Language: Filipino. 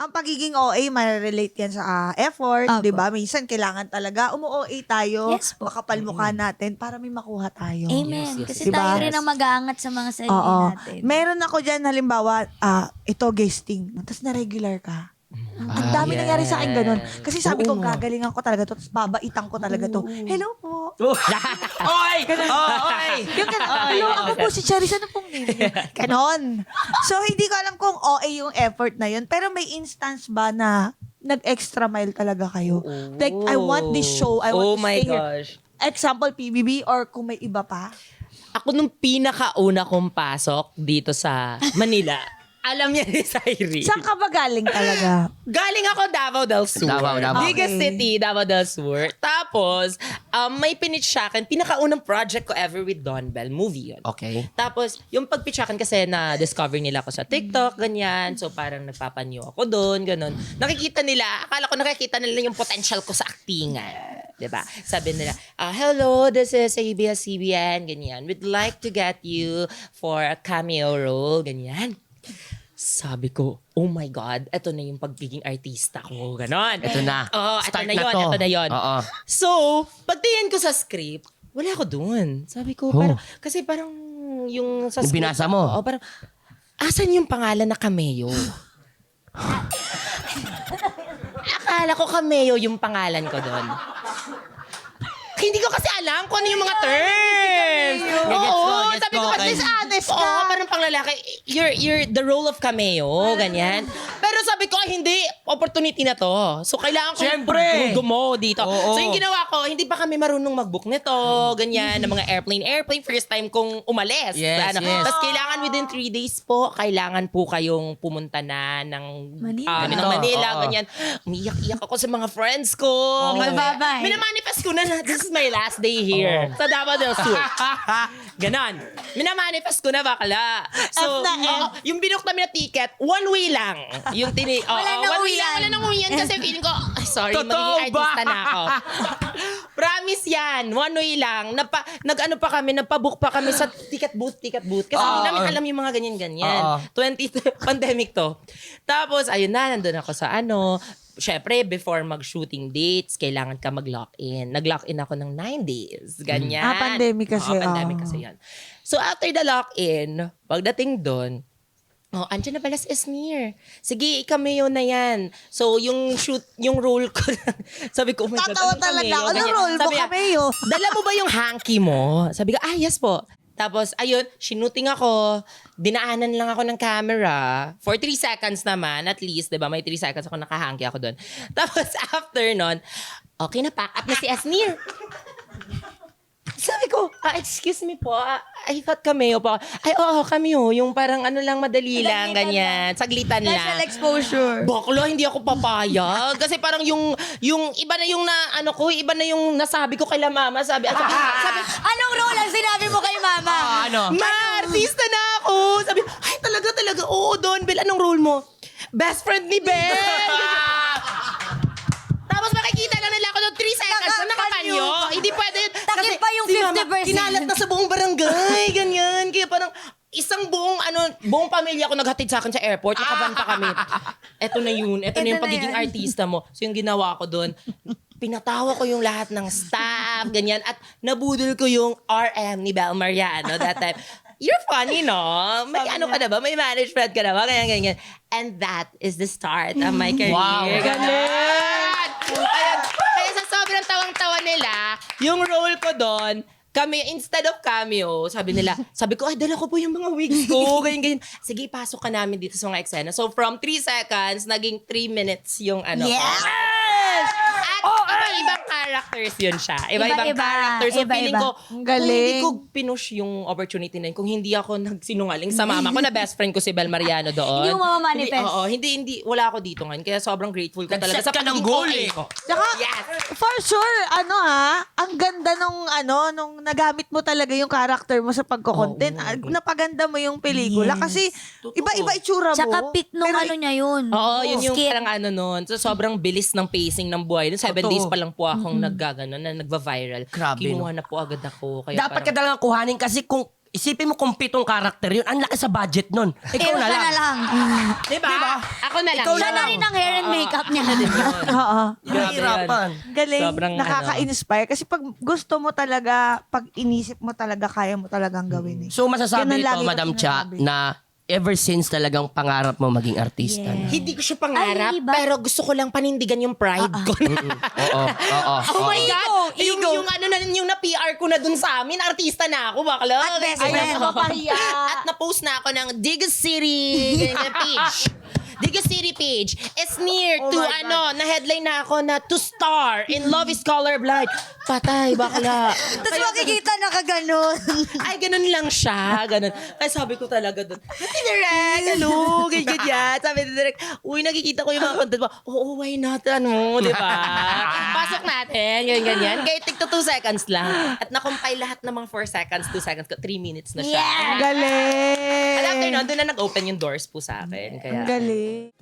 ang pagiging OA, ma-relate yan sa effort, Opo. di ba? Minsan, kailangan talaga umu-OA tayo, Yes po. makapal mukha natin para may makuha tayo. Amen. Yes, yes, Kasi yes. tayo Diba? rin ang mag-aangat sa mga sarili Oo. natin. Meron ako dyan, halimbawa, ito guesting, tapos na-regular ka. Ang dami yes. nangyari sa akin ganun. Kasi sabi ko, Oo nga. gagalingan ko talaga to, tapos babaitan ko talaga to. Hello po. Oy! Oy! Yung hello, ako po si Charis, ano pong name niyo? Ganon. So, hindi ko alam kung OA yung effort na yun, pero may instance ba na nag-extra mile talaga kayo? Like, I want this show, I want to my stay here. gosh. Example, PBB, or kung may iba pa? Ako nung pinakauna kong pasok dito sa Manila, alam niya ni Sairi. Saan ka ba galing talaga? Galing ako Davao del Sur. Davao. Biggest Okay. city, Davao del Sur. Tapos, may pinitch sa akin, pinakaunang project ko ever with Don Bell, movie yun. Okay. Tapos, yung pagpitchakan kasi na-discover nila ako sa TikTok, ganyan. So, parang nagpapanyo ako doon, ganun. Nakikita nila, akala ko nakikita nila yung potential ko sa actingan. Diba? Sabi nila, hello, this is ABS-CBN, ganyan. We'd like to get you for a cameo role, ganyan. Sabi ko, oh my God, eto na yung pagiging artista ko, ganon. Ito na. Oo, eto Start na na yun, to. eto na yun. Oo. So, pagtingin ko sa script, wala ako dun. Sabi ko, Oh. parang, kasi parang yung sa Yung script, binasa mo? Oo, parang, asan yung pangalan na cameo? Akala ko cameo yung pangalan ko doon. Hindi ko kasi alam kung ano yung mga terms. Oo, Gets sabi ko, ko, at least honest ka. Oo, parang panglalaki, you're the role of cameo, ganyan. Pero sabi ko, hindi, opportunity na to. So, kailangan ko Siyempre. gumo dito. Oo. So, yung ginawa ko, hindi pa kami marunong mag-book nito, ganyan, ng mga airplane. First time kong umalis. Yes, yes. Tapos, kailangan within 3 days po, kailangan po kayong pumunta na ng Manila. ng Ganito, Manila, oo. ganyan. Umiyak-iyak ako sa mga friends ko. Bye-bye. Minamanifest ko na this is my last day here. Sa Davao del Sur. Ganon. Minamanifest ko na bakla. So, F na F. yung binook namin na ticket, one way lang. Yung Wala nang one way lang. uwian. Wala nang uwian kasi feeling ko, ay sorry, Totoo magiging ba? artista na ako. Promise yan. One way lang. Nag-ano pa kami, nagpa-book pa kami sa ticket booth. Kasi hindi namin alam yung mga ganyan-ganyan. Oo. pandemic to. Tapos, ayun na, nandun ako sa syempre, before mag-shooting dates, kailangan ka mag-lock-in. Nag-lock-in ako ng 9 days. Ganyan. Pandemic kasi. Oo, pandemic Oo. kasi yan. So, after the lock-in, pagdating doon, andyan na pala si Esmir. Sige, cameo na yan. So, yung role ko, sabi ko, oh my God, Tatawa anong talaga. cameo? Ano Ganyan. role mo, Sabi niya, cameo? dala mo ba yung hanky mo? Sabi ko, yes po. Tapos, ayun, shooting ako, dinaanan lang ako ng camera. For 3 seconds naman, at least, di ba? May 3 seconds ako nakahanky ako doon. Tapos, after nun, okay na, pack up na si Esmir. Sabi ko, excuse me po, I thought cameo po. Ay, oo, cameo. Yung parang ano lang, madali lang, ganyan. Saglitan lang. Special exposure. Baklo, hindi ako papayag. Kasi parang yung iba na yung iba na yung nasabi ko kay la mama. Sabi, Anong role ang sinabi mo kay mama? Ano? ma, artista na ako. Sabi, ay talaga, oo, Don Bell, anong role mo? Best friend ni Bell. Tapos makikita lang nila ako ng 3 seconds na nakapanyo. Hindi pwede yun. Takip pa yung si mama, 50%. kinalat na sa buong barangay, ganyan. Kaya parang isang buong pamilya ko naghatid sa akin sa airport. Nakaban pa kami. Eto na yun. Eto na yung na pagiging yan. artista mo. So yung ginawa ko doon, pinatawa ko yung lahat ng staff, ganyan. At nabudol ko yung RM ni Bel Mariano that time. You're funny, no? May ano ka na ba? May management ka na ba? Ganyan. And that is the start of my career. Wow. Ganun! Ayan. Kaya sa sobrang tawang-tawa nila, yung role ko doon, kami, instead of cameo, sabi ko, ay, dala ko po yung mga wigs ko, ganyan. Sige, pasok ka namin dito sa mga eksena. So, from 3 seconds, naging 3 minutes yung Yes! At iba-ibang characters yun siya. Iba-ibang Iba-iba. characters. So, feeling ko, Ang kung hindi galing. ko pinush yung opportunity na yun, kung hindi ako nagsinungaling sa mama ko na best friend ko si Bel Mariano doon. Hindi mo mamamanifest. Hindi, wala ako dito ngayon. Kaya sobrang grateful ko talaga Nag-set sa ka ng pagiging goal OA eh. ko. Tsaka, Yes! for sure, ang ganda nung nagamit mo talaga yung character mo sa pagko-content. Napaganda mo yung pelikula. Kasi, iba-iba itsura mo. Tsaka pick nung Pero ano niya yun. Oo, yun yung Skit. parang noon. So, sobrang bilis ng pacing ng buhay. Noon, 7 Totoo. days pa lang po akong na nagva-viral. Grabe, Kinuha na po agad ako. Kaya Dapat ka talagang kuhanin kasi kung isipin mo kung 7 karakter yun. Ang laki sa budget nun. Ikaw na lang. Diba? Ako na lang. Ikaw Siya na na rin ang hair and makeup niya. Oo. Mahirapan. Galing, Sobrang nakaka-inspire. Kasi pag gusto mo talaga, pag inisip mo talaga, kaya mo talagang gawin eh. So masasabi Ganun lagi ito, ko Madam Cha, sinasabi. na ever since talagang pangarap mo maging artista. Yeah. Hindi ko siya pangarap, Ay, hindi ba? pero gusto ko lang panindigan yung pride ko. Oo. Oh my God! Ego. Yung ano na, yung na-PR ko na dun sa amin, artista na ako, bakla. At best Ay, friend. nakapahiya. At na-post na ako ng Diga City page. Diga City page is near to na-headline na ako na to star in Love is Colorblind. Patay, bakla. Tapos makikita nakaganon. Ay, ganun lang siya. Ganun. Kaya sabi ko talaga doon, Happy Direct, ano, ganyan. Sabi ni Direct, uy, nakikita ko yung mga content mo. Oo, why not, ano, di ba? Pasok natin, ganyan. Kaya tigto 2 seconds lang. At nakumpay lahat ng mga 4 seconds, 2 seconds, 3 minutes na siya. Yeah. Galing! And after nun, doon na nag-open yung doors po sa akin. Kaya, Ang galing.